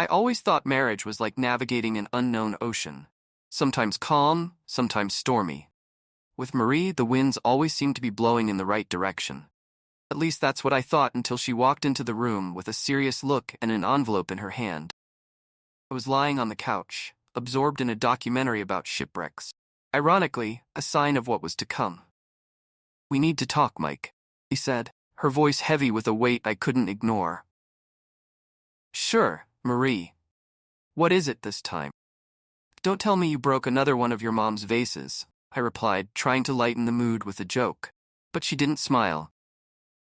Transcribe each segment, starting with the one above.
I always thought marriage was like navigating an unknown ocean. Sometimes calm, sometimes stormy. With Marie, the winds always seemed to be blowing in the right direction. At least that's what I thought until she walked into the room with a serious look and an envelope in her hand. I was lying on the couch, absorbed in a documentary about shipwrecks. Ironically, a sign of what was to come. "We need to talk, Mike," he said, her voice heavy with a weight I couldn't ignore. "Sure, Marie. What is it this time?" "Don't tell me you broke another one of your mom's vases," I replied, trying to lighten the mood with a joke. But she didn't smile.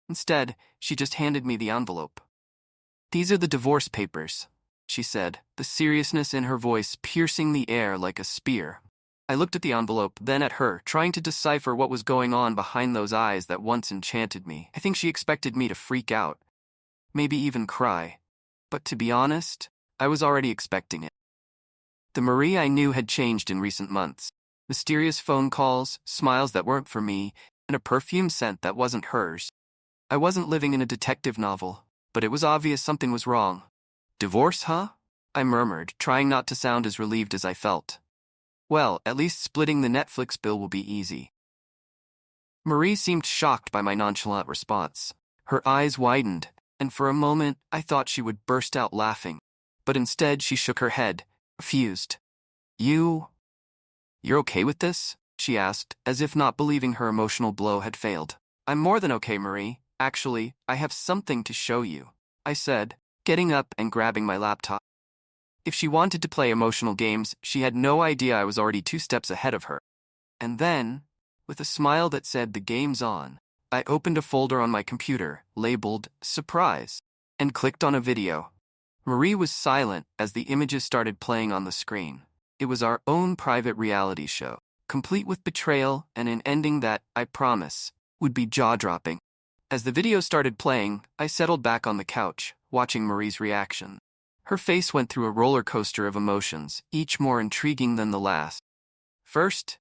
Instead, she just handed me the envelope. "These are the divorce papers," she said, the seriousness in her voice piercing the air like a spear. I looked at the envelope, then at her, trying to decipher what was going on behind those eyes that once enchanted me. I think she expected me to freak out, maybe even cry. But to be honest, I was already expecting it. The Marie I knew had changed in recent months. Mysterious phone calls, smiles that weren't for me, and a perfume scent that wasn't hers. I wasn't living in a detective novel, but it was obvious something was wrong. "Divorce, huh?" I murmured, trying not to sound as relieved as I felt. "Well, at least splitting the Netflix bill will be easy." Marie seemed shocked by my nonchalant response. Her eyes widened, and for a moment I thought she would burst out laughing. But instead she shook her head, confused. You're okay with this?" she asked, as if not believing her emotional blow had failed. "I'm more than okay, Marie. Actually, I have something to show you," I said, getting up and grabbing my laptop. If she wanted to play emotional games, she had no idea I was already 2 steps ahead of her. And then, with a smile that said the game's on, I opened a folder on my computer, labeled Surprise, and clicked on a video. Marie was silent as the images started playing on the screen. It was our own private reality show, complete with betrayal and an ending that, I promise, would be jaw-dropping. As the video started playing, I settled back on the couch, watching Marie's reaction. Her face went through a roller coaster of emotions, each more intriguing than the last. First,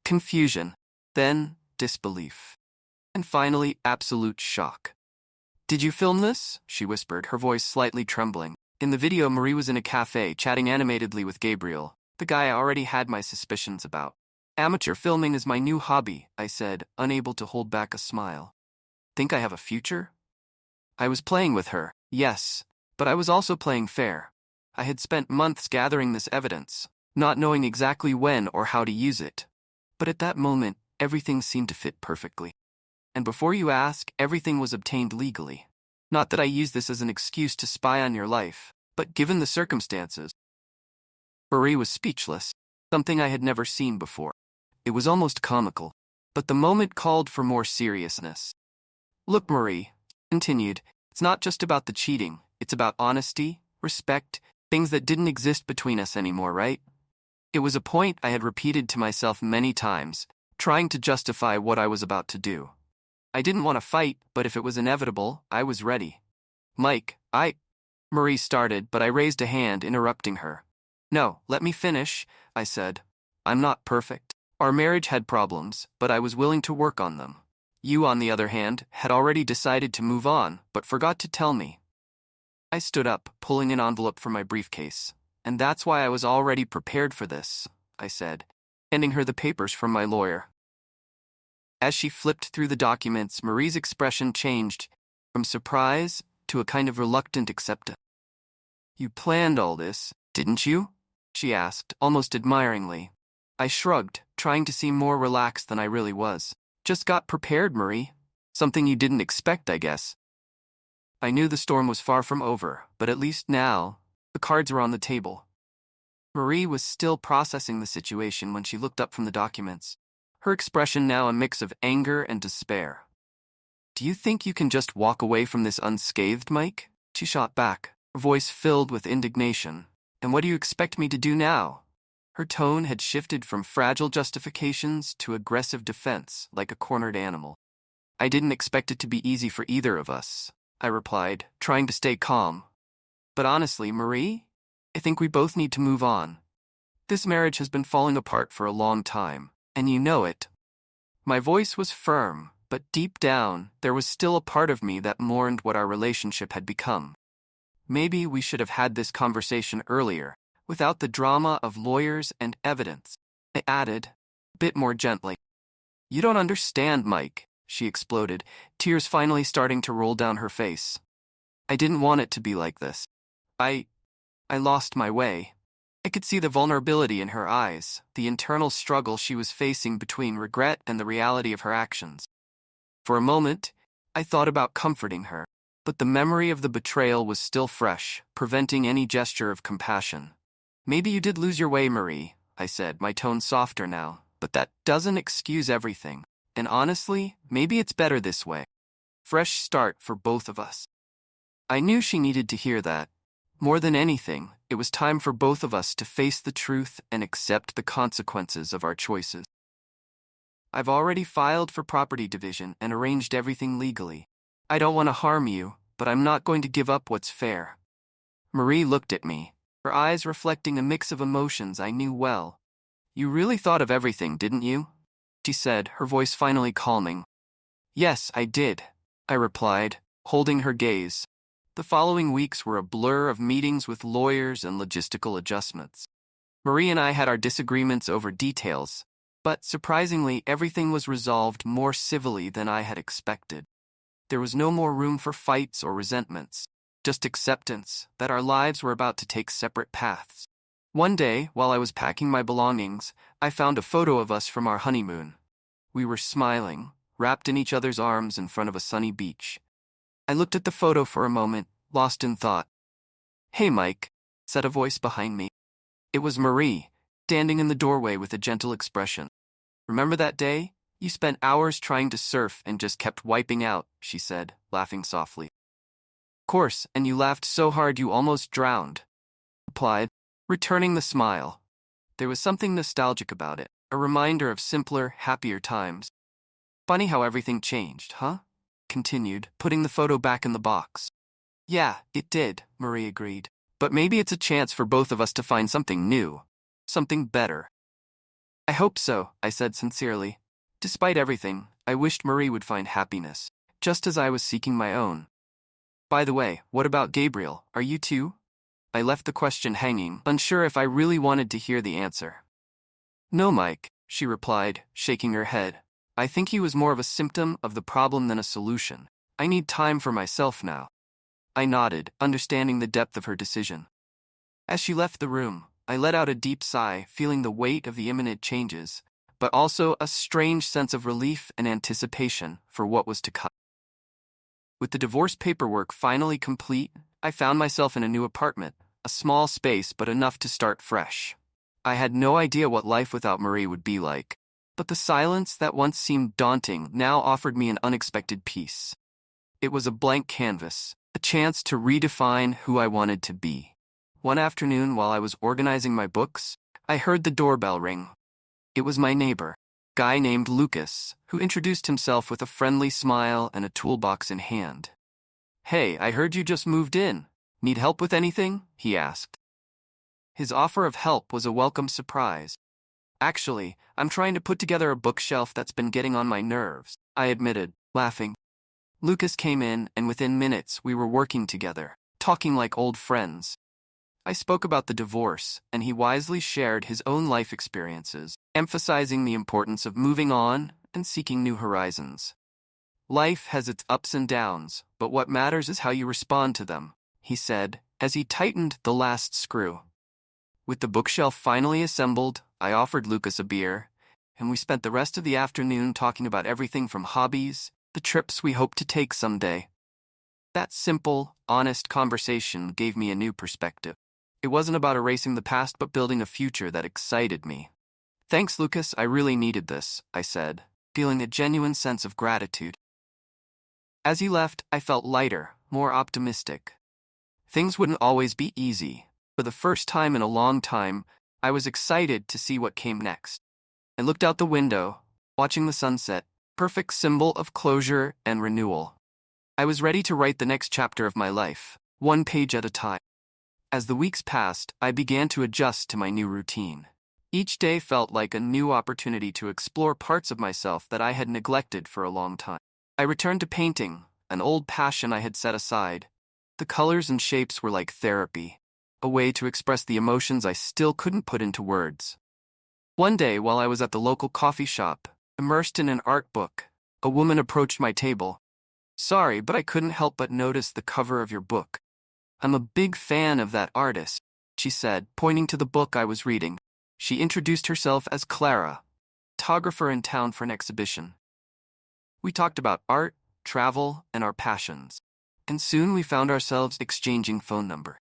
confusion, then disbelief, and finally absolute shock. "Did you film this?" she whispered, her voice slightly trembling. In the video, Marie was in a cafe, chatting animatedly with Gabriel, the guy I already had my suspicions about. "Amateur filming is my new hobby," I said, unable to hold back a smile. "Think I have a future?" I was playing with her, yes, but I was also playing fair. I had spent months gathering this evidence, not knowing exactly when or how to use it. But at that moment, everything seemed to fit perfectly. And before you ask, everything was obtained legally. Not that I use this as an excuse to spy on your life, but given the circumstances. Marie was speechless, something I had never seen before. It was almost comical, but the moment called for more seriousness. "Look, Marie," continued, "it's not just about the cheating, it's about honesty, respect, things that didn't exist between us anymore, right?" It was a point I had repeated to myself many times, trying to justify what I was about to do. I didn't want to fight, but if it was inevitable, I was ready. "Mike, Marie started, but I raised a hand, interrupting her. "No, let me finish," I said. "I'm not perfect. Our marriage had problems, but I was willing to work on them. You, on the other hand, had already decided to move on, but forgot to tell me." I stood up, pulling an envelope from my briefcase. "And that's why I was already prepared for this," I said, handing her the papers from my lawyer. As she flipped through the documents, Marie's expression changed from surprise to a kind of reluctant acceptance. "You planned all this, didn't you?" she asked, almost admiringly. I shrugged, trying to seem more relaxed than I really was. "Just got prepared, Marie. Something you didn't expect, I guess." I knew the storm was far from over, but at least now, the cards were on the table. Marie was still processing the situation when she looked up from the documents, her expression now a mix of anger and despair. "Do you think you can just walk away from this unscathed, Mike?" she shot back, her voice filled with indignation. "And what do you expect me to do now?" Her tone had shifted from fragile justifications to aggressive defense, like a cornered animal. "I didn't expect it to be easy for either of us," I replied, trying to stay calm. "But honestly, Marie, I think we both need to move on. This marriage has been falling apart for a long time, and you know it." My voice was firm, but deep down, there was still a part of me that mourned what our relationship had become. Maybe we should have had this conversation earlier, without the drama of lawyers and evidence. I added, a bit more gently. You don't understand, Mike, she exploded, tears finally starting to roll down her face. I didn't want it to be like this. I lost my way. I could see the vulnerability in her eyes, the internal struggle she was facing between regret and the reality of her actions. For a moment, I thought about comforting her, but the memory of the betrayal was still fresh, preventing any gesture of compassion. Maybe you did lose your way, Marie, I said, my tone softer now, but that doesn't excuse everything. And honestly, maybe it's better this way. Fresh start for both of us. I knew she needed to hear that. More than anything, it was time for both of us to face the truth and accept the consequences of our choices. I've already filed for property division and arranged everything legally. I don't want to harm you, but I'm not going to give up what's fair. Marie looked at me, her eyes reflecting a mix of emotions I knew well. You really thought of everything, didn't you? She said, her voice finally calming. Yes, I did, I replied, holding her gaze. The following weeks were a blur of meetings with lawyers and logistical adjustments. Marie and I had our disagreements over details, but surprisingly, everything was resolved more civilly than I had expected. There was no more room for fights or resentments, just acceptance that our lives were about to take separate paths. One day, while I was packing my belongings, I found a photo of us from our honeymoon. We were smiling, wrapped in each other's arms in front of a sunny beach. I looked at the photo for a moment, lost in thought. Hey, Mike, said a voice behind me. It was Marie, standing in the doorway with a gentle expression. Remember that day? You spent hours trying to surf and just kept wiping out, she said, laughing softly. Of course, and you laughed so hard you almost drowned, I replied, returning the smile. There was something nostalgic about it, a reminder of simpler, happier times. Funny how everything changed, huh? Continued, putting the photo back in the box. Yeah, it did, Marie agreed. But maybe it's a chance for both of us to find something new, something better. I hope so, I said sincerely. Despite everything, I wished Marie would find happiness, just as I was seeking my own. By the way, what about Gabriel? Are you too? I left the question hanging, unsure if I really wanted to hear the answer. No, Mike, she replied, shaking her head. I think he was more of a symptom of the problem than a solution. I need time for myself now. I nodded, understanding the depth of her decision. As she left the room, I let out a deep sigh, feeling the weight of the imminent changes, but also a strange sense of relief and anticipation for what was to come. With the divorce paperwork finally complete, I found myself in a new apartment, a small space but enough to start fresh. I had no idea what life without Marie would be like, but the silence that once seemed daunting now offered me an unexpected peace. It was a blank canvas, a chance to redefine who I wanted to be. One afternoon while I was organizing my books, I heard the doorbell ring. It was my neighbor, a guy named Lucas, who introduced himself with a friendly smile and a toolbox in hand. Hey, I heard you just moved in. Need help with anything? He asked. His offer of help was a welcome surprise. Actually, I'm trying to put together a bookshelf that's been getting on my nerves, I admitted, laughing. Lucas came in, and within minutes we were working together, talking like old friends. I spoke about the divorce, and he wisely shared his own life experiences, emphasizing the importance of moving on and seeking new horizons. Life has its ups and downs, but what matters is how you respond to them, he said, as he tightened the last screw. With the bookshelf finally assembled, I offered Lucas a beer, and we spent the rest of the afternoon talking about everything from hobbies, the trips we hope to take someday. That simple, honest conversation gave me a new perspective. It wasn't about erasing the past but building a future that excited me. Thanks, Lucas, I really needed this, I said, feeling a genuine sense of gratitude. As he left, I felt lighter, more optimistic. Things wouldn't always be easy. For the first time in a long time, I was excited to see what came next. I looked out the window, watching the sunset, perfect symbol of closure and renewal. I was ready to write the next chapter of my life, one page at a time. As the weeks passed, I began to adjust to my new routine. Each day felt like a new opportunity to explore parts of myself that I had neglected for a long time. I returned to painting, an old passion I had set aside. The colors and shapes were like therapy, a way to express the emotions I still couldn't put into words. One day, while I was at the local coffee shop, immersed in an art book, a woman approached my table. "Sorry, but I couldn't help but notice the cover of your book. I'm a big fan of that artist," she said, pointing to the book I was reading. She introduced herself as Clara, photographer in town for an exhibition. We talked about art, travel, and our passions, and soon we found ourselves exchanging phone numbers.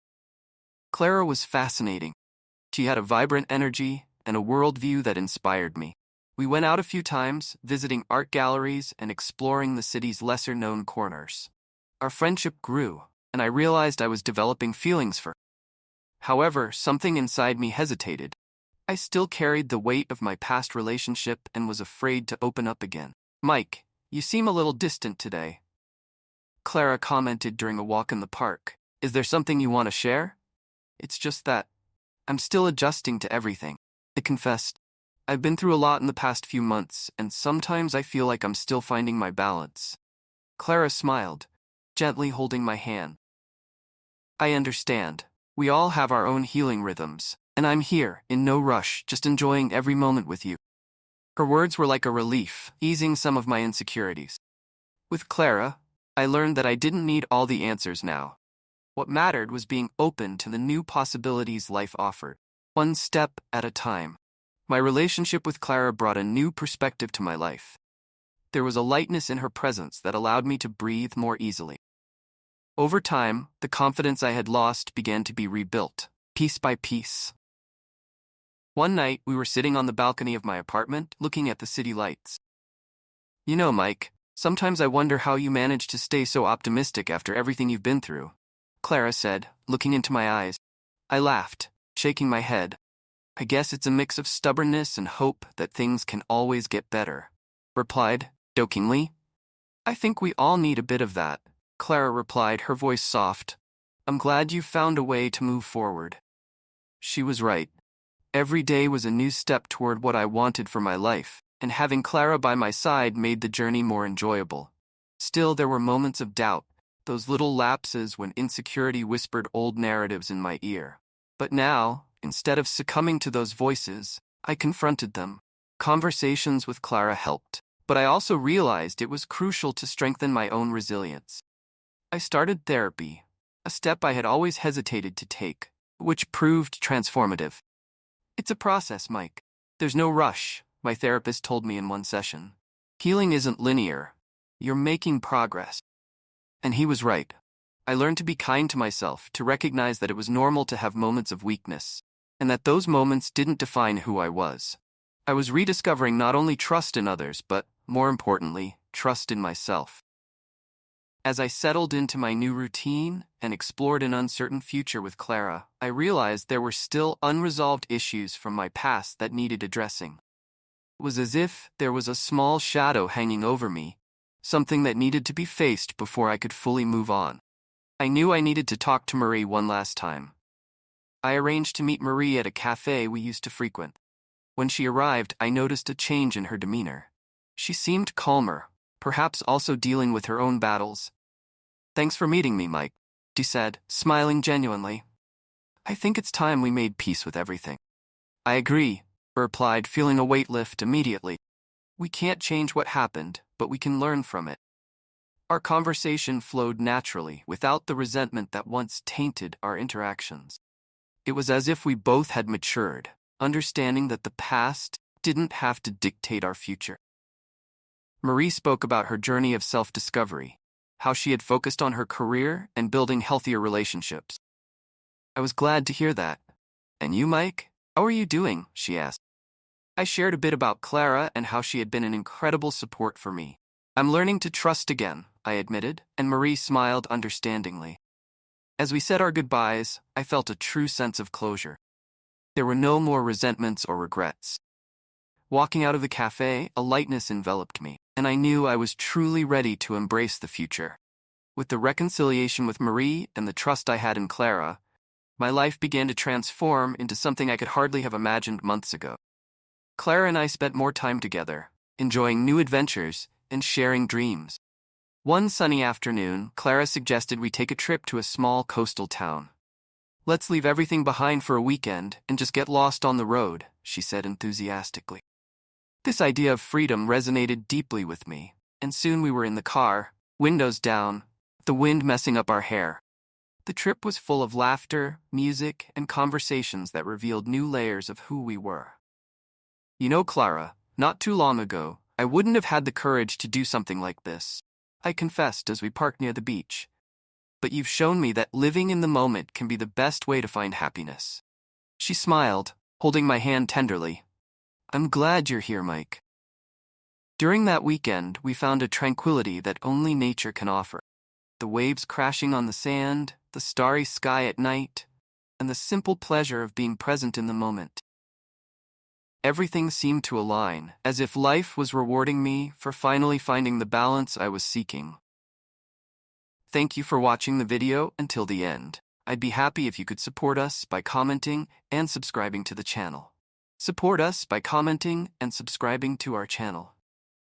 Clara was fascinating. She had a vibrant energy and a worldview that inspired me. We went out a few times, visiting art galleries and exploring the city's lesser-known corners. Our friendship grew, and I realized I was developing feelings for her. However, something inside me hesitated. I still carried the weight of my past relationship and was afraid to open up again. "Mike, you seem a little distant today," Clara commented during a walk in the park. "Is there something you want to share?" "It's just that I'm still adjusting to everything," I confessed. "I've been through a lot in the past few months, and sometimes I feel like I'm still finding my balance." Clara smiled, gently holding my hand. "I understand. We all have our own healing rhythms, and I'm here, in no rush, just enjoying every moment with you." Her words were like a relief, easing some of my insecurities. With Clara, I learned that I didn't need all the answers now. What mattered was being open to the new possibilities life offered, one step at a time. My relationship with Clara brought a new perspective to my life. There was a lightness in her presence that allowed me to breathe more easily. Over time, the confidence I had lost began to be rebuilt, piece by piece. One night, we were sitting on the balcony of my apartment, looking at the city lights. "You know, Mike, sometimes I wonder how you manage to stay so optimistic after everything you've been through," Clara said, looking into my eyes. I laughed, shaking my head. "I guess it's a mix of stubbornness and hope that things can always get better," replied, jokingly. "I think we all need a bit of that," Clara replied, her voice soft. "I'm glad you found a way to move forward." She was right. Every day was a new step toward what I wanted for my life, and having Clara by my side made the journey more enjoyable. Still, there were moments of doubt, those little lapses when insecurity whispered old narratives in my ear. But now, instead of succumbing to those voices, I confronted them. Conversations with Clara helped, but I also realized it was crucial to strengthen my own resilience. I started therapy, a step I had always hesitated to take, which proved transformative. "It's a process, Mike. There's no rush," my therapist told me in one session. "Healing isn't linear. You're making progress." And he was right. I learned to be kind to myself, to recognize that it was normal to have moments of weakness, and that those moments didn't define who I was. I was rediscovering not only trust in others, but, more importantly, trust in myself. As I settled into my new routine and explored an uncertain future with Clara, I realized there were still unresolved issues from my past that needed addressing. It was as if there was a small shadow hanging over me, something that needed to be faced before I could fully move on. I knew I needed to talk to Marie one last time. I arranged to meet Marie at a cafe we used to frequent. When she arrived, I noticed a change in her demeanor. She seemed calmer, perhaps also dealing with her own battles. "Thanks for meeting me, Mike," she said, smiling genuinely. "I think it's time we made peace with everything." "I agree," I replied, feeling a weight lift immediately. "We can't change what happened, but we can learn from it." Our conversation flowed naturally, without the resentment that once tainted our interactions. It was as if we both had matured, understanding that the past didn't have to dictate our future. Marie spoke about her journey of self-discovery, how she had focused on her career and building healthier relationships. I was glad to hear that. "And you, Mike? How are you doing?" she asked. I shared a bit about Clara and how she had been an incredible support for me. "I'm learning to trust again," I admitted, and Marie smiled understandingly. As we said our goodbyes, I felt a true sense of closure. There were no more resentments or regrets. Walking out of the cafe, a lightness enveloped me, and I knew I was truly ready to embrace the future. With the reconciliation with Marie and the trust I had in Clara, my life began to transform into something I could hardly have imagined months ago. Clara and I spent more time together, enjoying new adventures and sharing dreams. One sunny afternoon, Clara suggested we take a trip to a small coastal town. "Let's leave everything behind for a weekend and just get lost on the road," she said enthusiastically. This idea of freedom resonated deeply with me, and soon we were in the car, windows down, the wind messing up our hair. The trip was full of laughter, music, and conversations that revealed new layers of who we were. "You know, Clara, not too long ago, I wouldn't have had the courage to do something like this," I confessed as we parked near the beach. "But you've shown me that living in the moment can be the best way to find happiness." She smiled, holding my hand tenderly. "I'm glad you're here, Mike." During that weekend, we found a tranquility that only nature can offer. The waves crashing on the sand, the starry sky at night, and the simple pleasure of being present in the moment. Everything seemed to align, as if life was rewarding me for finally finding the balance I was seeking. Thank you for watching the video until the end. I'd be happy if you could support us by commenting and subscribing to the channel. Support us by commenting and subscribing to our channel.